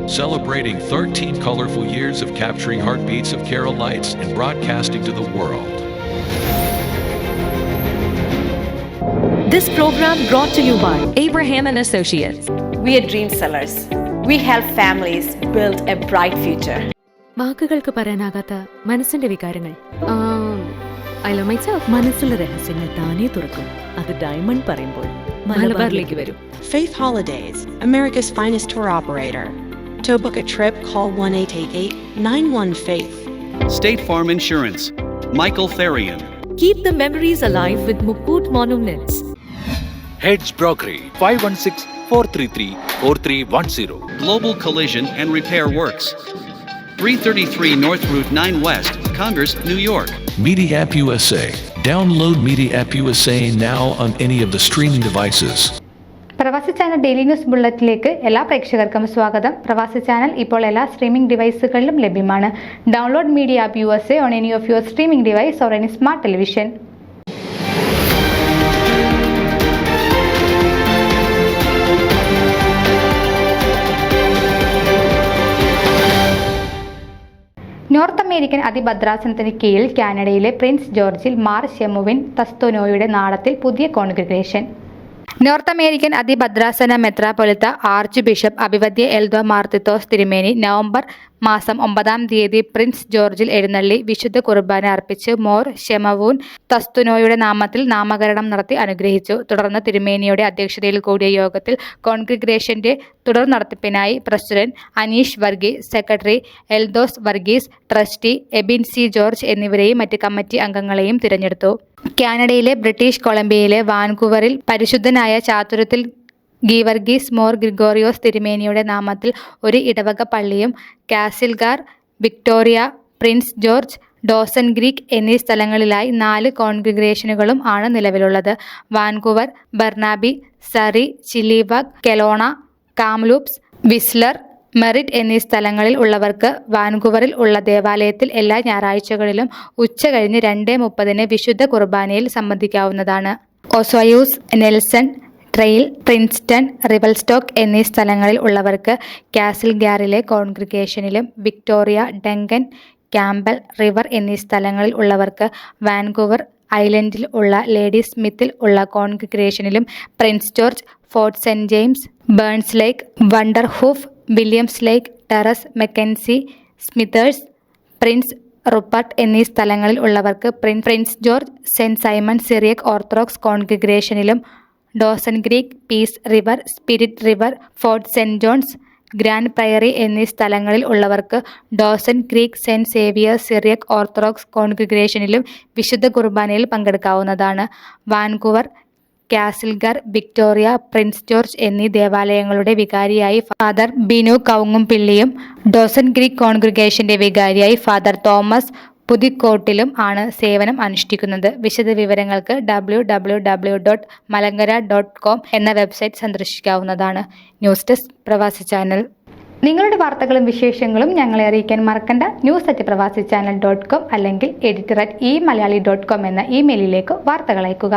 celebrating 13 colorful years of capturing heartbeats of Keralites and broadcasting to the world. This program brought to you by Abraham and Associates. We are dream sellers. We help families build a bright future. വാക്കുകൾക്ക് പറയാനാകാത്ത മനസ്സിന്റെ വികാരങ്ങൾ. I love myself. മനസ്സിലെ രഹസ്യങ്ങൾ താനേ തുറക്കും. അത് diamond പറയുമ്പോൾ മലബാറിലേക്ക് വരും. Faith Holidays, America's finest tour operator. To book a trip, call 1-888-91-FAITH. State Farm Insurance, Michael Therian. Keep the memories alive with Mukut Monuments. Heads Brokery 516-433-4310. Global Collision and Repair Works, 333 North Route 9 West, Congress, New York. Media App USA. Download Media App USA now on any of the streaming devices. പ്രവാസി channel daily news ബുള്ളറ്റിലേക്ക് എല്ലാ പ്രേക്ഷകർക്കും സ്വാഗതം. പ്രവാസി channel ഇപ്പോൾ എല്ലാ streaming ഡിവൈസുകളിലും ലഭ്യമാണ്. Download media app USA on any of your streaming device or any smart television. North American അതിഭദ്രാസനത്തിന് കീഴിൽ കാനഡയിലെ പ്രിൻസ് ജോർജിൽ മാർ ഷെമുവിൻ തസ്തോനോയുടെ നാടത്തിൽ പുതിയ കോൺഗ്രിഗേഷൻ. നോർത്ത് അമേരിക്കൻ അതിഭദ്രാസന മെത്രാപ്പൊലിത്ത ആർച്ച് ബിഷപ്പ് അഭിവദ്യ എൽദോ മാർത്തിത്തോസ് തിരുമേനി നവംബർ മാസം 9-ാം തീയതി പ്രിൻസ് ജോർജിൽ എഴുന്നള്ളി വിശുദ്ധ കുർബാന അർപ്പിച്ച് മോർ ഷെമവൂൻ തസ്തുനോയുടെ നാമത്തിൽ നാമകരണം നടത്തി അനുഗ്രഹിച്ചു. തുടർന്ന് തിരുമേനിയുടെ അധ്യക്ഷതയിൽ കൂടിയ യോഗത്തിൽ കോൺഗ്രിഗേഷന്റെ തുടർ നടത്തിപ്പിനായി president Aneesh Varghese, secretary Eldhose Varghese, trustee Ebin C George എന്നിവരെയും മറ്റ് കമ്മിറ്റി അംഗങ്ങളെയും തിരഞ്ഞെടുത്തു. കാനഡയിലെ ബ്രിട്ടീഷ് കൊളംബിയയിലെ വാൻകൂവറിൽ പരിശുദ്ധനായ ചാതുരത്തിൽ ഗീവർഗീസ് മോർ ഗ്രിഗോറിയോസ് തിരുമേനിയുടെ നാമത്തിൽ ഒരു ഇടവക പള്ളിയും Castlegar, Victoria, Prince George, Dawson Creek എന്നീ സ്ഥലങ്ങളിലായി 4 കോൺഗ്രിഗേഷനുകളും ആണ് നിലവിലുള്ളത്. Vancouver, Burnaby, Surrey, Chilliwack, Kelowna, Kamloops, Whistler, Merritt എന്നീ സ്ഥലങ്ങളിൽ ഉള്ളവർക്ക് വാൻകൂവറിൽ ഉള്ള ദേവാലയത്തിൽ എല്ലാ ഞായറാഴ്ചകളിലും ഉച്ച കഴിഞ്ഞ് 2:30 വിശുദ്ധ കുർബാനയിൽ സംബന്ധിക്കാവുന്നതാണ്. Osoyoos, Nelson, Trail, Princeton, Revelstoke എന്നീ സ്ഥലങ്ങളിൽ ഉള്ളവർക്ക് കാസിൽഗാറിലെ കോൺഗ്രിഗേഷനിലും വിക്ടോറിയ, ഡങ്കൻ, ക്യാമ്പൽ, റിവർ എന്നീ സ്ഥലങ്ങളിൽ ഉള്ളവർക്ക് വാൻകൂവർ ഐലൻഡിൽ ഉള്ള ലേഡി സ്മിത്തിൽ ഉള്ള കോൺഗ്രിഗേഷനിലും Prince George, Fort Saint James, Burns Lake, Vanderhoof, Williams Lake, Terrace, Mackenzie, Smithers, Prince Rupert എന്നീ സ്ഥലങ്ങളിൽ ഉള്ളവർക്ക് Prince George Saint Simon Syriac Orthodox കോൺഗ്രിഗേഷനിലും Dawson Creek, Peace River, Spirit River, Fort Saint Johns, Grand Prairie എന്നീ സ്ഥലങ്ങളിൽ ഉള്ളവർക്ക് Dawson creek saint Xavier's Syriac Orthodox കോൺഗ്രിഗേഷനിലും വിശുദ്ധ കുർബാനയിൽ പങ്കെടുക്കാവുന്നതാണ്. Vancouver, Castlegar, Victoria, Prince George എന്നീ ദേവാലയങ്ങളുടെ വികാരിയായി ഫാദർ ബിനു കവുങ്ങുംപിള്ളിയും ഡോസൺ ഗ്രീക്ക് കോൺഗ്രിഗേഷന്റെ വികാരിയായി ഫാദർ തോമസ് പുതിക്കോട്ടിലും ആണ് സേവനം അനുഷ്ഠിക്കുന്നത്. വിശദ വിവരങ്ങൾക്ക് www.malangara.com എന്ന വെബ്സൈറ്റ് സന്ദർശിക്കാവുന്നതാണ്. News desk Pravasi channel. നിങ്ങളുടെ വാർത്തകളും വിശേഷങ്ങളും ഞങ്ങളെ അറിയിക്കാൻ മറക്കണ്ട. news@pravasichannel.com അല്ലെങ്കിൽ editor@eMalayali.com എന്ന ഇമെയിലിലേക്ക് വാർത്തകൾ അയക്കുക.